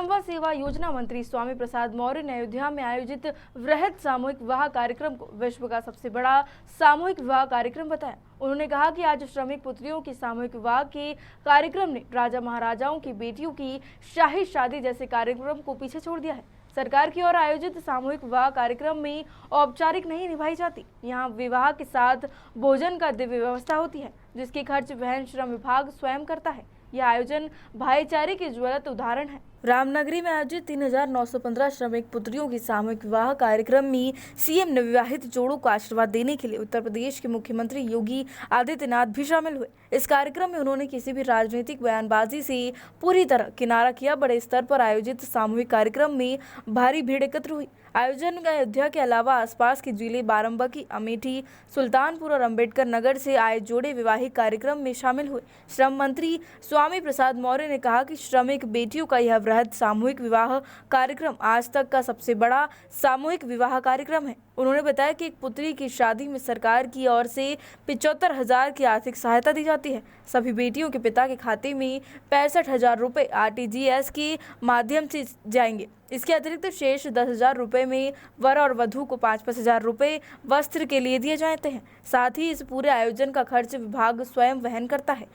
श्रम व सेवा योजना मंत्री स्वामी प्रसाद मौर्य ने अयोध्या में आयोजित वृहद सामूहिक विवाह कार्यक्रम को विश्व का सबसे बड़ा सामूहिक विवाह कार्यक्रम बताया। उन्होंने कहा कि आज श्रमिक पुत्रियों की सामूहिक विवाह के कार्यक्रम ने राजा महाराजाओं की बेटियों की शाही शादी जैसे कार्यक्रम को पीछे छोड़ दिया है। सरकार की ओर आयोजित सामूहिक विवाह कार्यक्रम में औपचारिक नहीं निभाई जाती। यहाँ विवाह के साथ भोजन का दिव्य व्यवस्था होती है, जिसकी खर्च वहन श्रम विभाग स्वयं करता है। यह आयोजन भाईचारे की ज्वलंत उदाहरण है। रामनगरी में आयोजित 3915 श्रमिक पुत्रियों की सामूहिक विवाह कार्यक्रम में सीएम नवविवाहित जोड़ों को आशीर्वाद देने के लिए उत्तर प्रदेश के मुख्यमंत्री योगी आदित्यनाथ भी शामिल हुए। इस कार्यक्रम में उन्होंने किसी भी राजनीतिक बयानबाजी से पूरी तरह किनारा किया। बड़े स्तर पर आयोजित सामूहिक कार्यक्रम में भारी भीड़ एकत्र हुई। आयोजन में अयोध्या के अलावा आसपास के जिले बाराबंकी, अमेठी, सुल्तानपुर और अंबेडकर नगर से आए जोड़े वैवाहिक कार्यक्रम में शामिल हुए। श्रम मंत्री स्वामी प्रसाद मौर्य ने कहा कि श्रमिक बेटियों का यह वृहद सामूहिक विवाह कार्यक्रम आज तक का सबसे बड़ा सामूहिक विवाह कार्यक्रम है। उन्होंने बताया कि एक पुत्री की शादी में सरकार की ओर से 75,000 की आर्थिक सहायता दी जाती है। सभी बेटियों के पिता के खाते में 65,000 रुपये RTGS के माध्यम से जाएंगे। इसके अतिरिक्त शेष 10,000 रुपये में वर और वधू को 5,000 रुपये वस्त्र के लिए दिए जाते हैं। साथ ही इस पूरे आयोजन का खर्च विभाग स्वयं वहन करता है।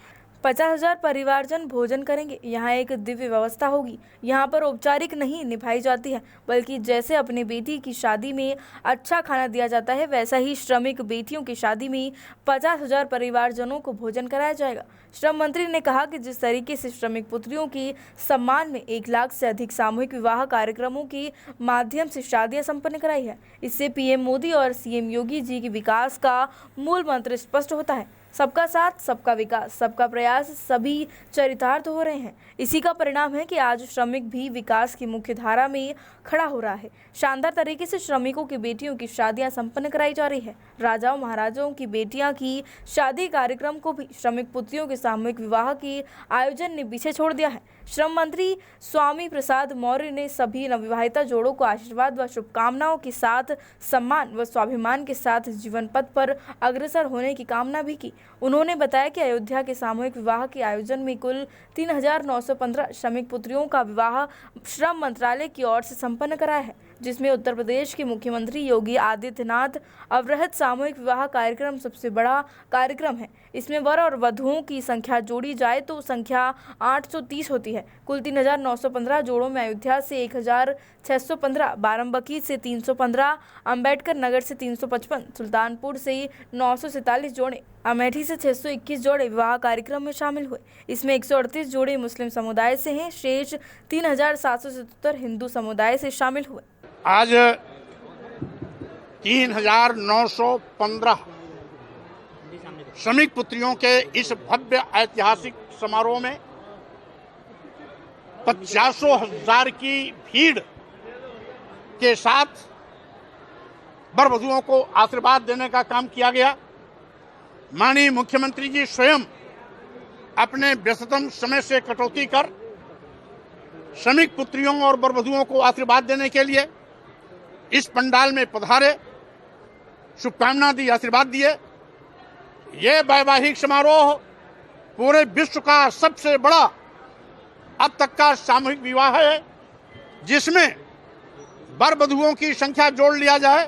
50,000 परिवारजन भोजन करेंगे। यहाँ एक दिव्य व्यवस्था होगी। यहाँ पर औपचारिक नहीं निभाई जाती है, बल्कि जैसे अपनी बेटी की शादी में अच्छा खाना दिया जाता है, वैसा ही श्रमिक बेटियों की शादी में 50,000 परिवारजनों को भोजन कराया जाएगा। श्रम मंत्री ने कहा कि जिस तरीके से श्रमिक पुत्रियों की सम्मान में 1 लाख से अधिक सामूहिक विवाह कार्यक्रमों के माध्यम से शादियां संपन्न कराई है, इससे पीएम मोदी और सीएम योगी जी के विकास का मूल मंत्र स्पष्ट होता है। सबका साथ, सबका विकास, सबका प्रयास, सभी चरितार्थ हो रहे हैं। इसी का परिणाम है कि आज श्रमिक भी विकास की मुख्य धारा में खड़ा हो रहा है। शानदार तरीके से श्रमिकों की बेटियों की शादियां संपन्न कराई जा रही है। राजाओं महाराजाओं की बेटियां की शादी कार्यक्रम को भी श्रमिक पुत्रियों के सामूहिक विवाह के आयोजन ने पीछे छोड़ दिया है। श्रम मंत्री स्वामी प्रसाद मौर्य ने सभी नवविवाहिता जोड़ों को आशीर्वाद व शुभकामनाओं के साथ सम्मान व स्वाभिमान के साथ जीवन पथ पर अग्रसर होने की कामना भी की। उन्होंने बताया कि अयोध्या के सामूहिक विवाह के आयोजन में कुल 3,915 श्रमिक पुत्रियों का विवाह श्रम मंत्रालय की ओर से संपन्न कराया है, जिसमें उत्तर प्रदेश के मुख्यमंत्री योगी आदित्यनाथ अवृहद सामूहिक विवाह कार्यक्रम सबसे बड़ा कार्यक्रम है। इसमें वर और वधुओं की संख्या जोड़ी जाए तो संख्या 830 होती है। कुल 3,915 जोड़ों में अयोध्या से 1,615, बाराबंकी से 315, अंबेडकर नगर से 355, सुल्तानपुर से 947 जोड़े, अमेठी से 621 जोड़े विवाह कार्यक्रम में शामिल हुए। इसमें 138 जोड़े मुस्लिम समुदाय से हैं। शेष 3,777 हिंदू समुदाय से शामिल हुए। आज 3,915 श्रमिक पुत्रियों के इस भव्य ऐतिहासिक समारोह में 50,000 की भीड़ के साथ वर वधुओं को आशीर्वाद देने का काम किया गया। माननीय मुख्यमंत्री जी स्वयं अपने व्यस्ततम समय से कटौती कर श्रमिक पुत्रियों और वर वधुओं को आशीर्वाद देने के लिए इस पंडाल में पधारे, शुभकामना दी, आशीर्वाद दिए। ये वैवाहिक समारोह पूरे विश्व का सबसे बड़ा अब तक का सामूहिक विवाह है, जिसमें वर वधुओं की संख्या जोड़ लिया जाए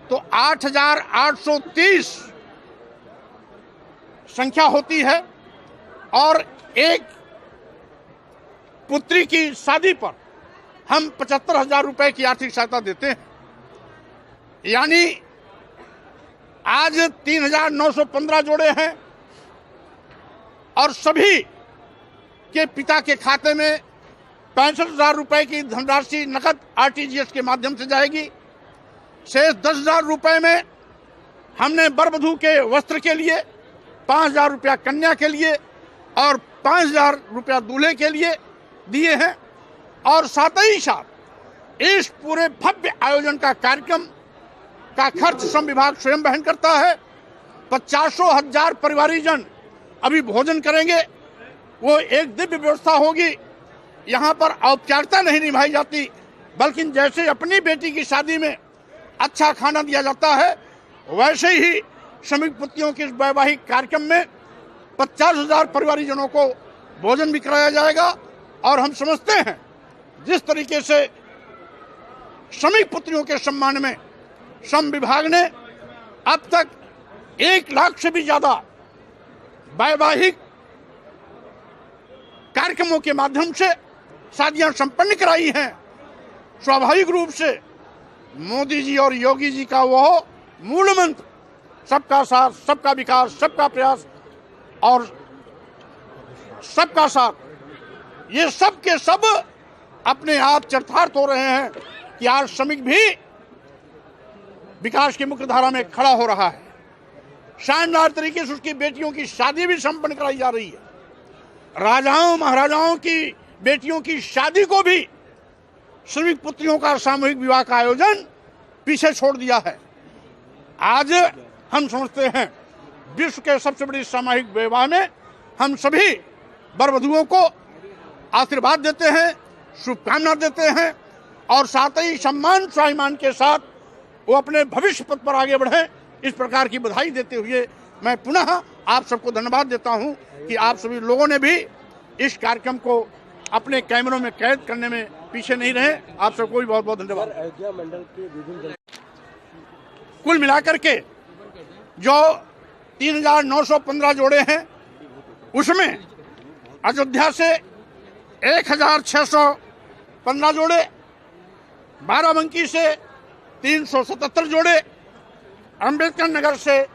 तो 8,830 संख्या होती है और एक पुत्री की शादी पर हम 75,000 रुपए की आर्थिक सहायता देते हैं। यानी आज 3,915 जोड़े हैं और सभी के पिता के खाते में 65,000 रुपए की धनराशि नकद RTGS के माध्यम से जाएगी। शेष 10,000 रुपए में हमने वर वधू के वस्त्र के लिए, 5,000 रुपया कन्या के लिए और 5,000 रुपया दूल्हे के लिए दिए हैं। और साथ ही साथ इस पूरे भव्य आयोजन का कार्यक्रम का खर्च श्रम विभाग स्वयं वहन करता है। 50,000 परिवारीजन अभी भोजन करेंगे। वो एक दिव्य व्यवस्था होगी। यहाँ पर औपचारिकता नहीं निभाई जाती, बल्कि जैसे अपनी बेटी की शादी में अच्छा खाना दिया जाता है, वैसे ही श्रमिक पुत्रियों के इस वैवाहिक कार्यक्रम में 50,000 परिवारीजनों को भोजन भी कराया जाएगा। और हम समझते हैं जिस तरीके से श्रमिक पुत्रियों के सम्मान में श्रम विभाग ने अब तक 1 लाख से भी ज्यादा वैवाहिक कार्यक्रमों के माध्यम से शादियां संपन्न कराई हैं, स्वाभाविक रूप से मोदी जी और योगी जी का वह मूल मंत्र सबका साथ, सबका विकास, सबका प्रयास और सबका साथ, ये सब के सब अपने आप चरितार्थ हो रहे हैं कि आज श्रमिक भी विकास की मुख्य धारा में खड़ा हो रहा है। शानदार तरीके से उसकी बेटियों की शादी भी संपन्न कराई जा रही है। राजाओं महाराजाओं की बेटियों की शादी को भी श्रमिक पुत्रियों का सामूहिक विवाह का आयोजन पीछे छोड़ दिया है। आज हम समझते हैं विश्व के सबसे बड़ी सामूहिक विवाह में हम सभी वर वधुओं को आशीर्वाद देते हैं, शुभकामना देते हैं और साथ ही सम्मान स्वाभिमान के साथ वो अपने भविष्य पथ पर आगे बढ़े, इस प्रकार की बधाई देते हुए मैं पुनः आप सबको धन्यवाद देता हूं कि आप सभी लोगों ने भी इस कार्यक्रम को अपने कैमरों में कैद करने में पीछे नहीं रहे। आप सबको भी बहुत बहुत धन्यवाद। अयोध्या मंडल के विभिन्न कुल मिलाकर के जो 3,915 जोड़े हैं उसमें अयोध्या से 1,615 जोड़े, बाराबंकी से 377 जोड़े, अम्बेडकर नगर से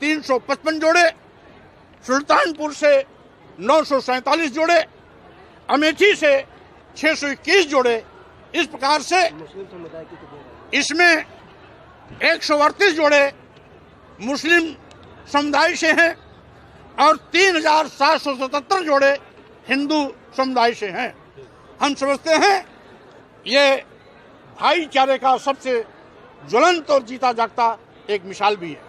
355 जोड़े, सुल्तानपुर से 947 जोड़े, अमेठी से 621 जोड़े। इस प्रकार से मुस्लिम समुदाय की इसमें 138 जोड़े मुस्लिम समुदाय से हैं और 3,777 जोड़े हिंदू समुदाय से हैं। हम समझते हैं ये भाईचारे का सबसे ज्वलंत और जीता जागता एक मिसाल भी है।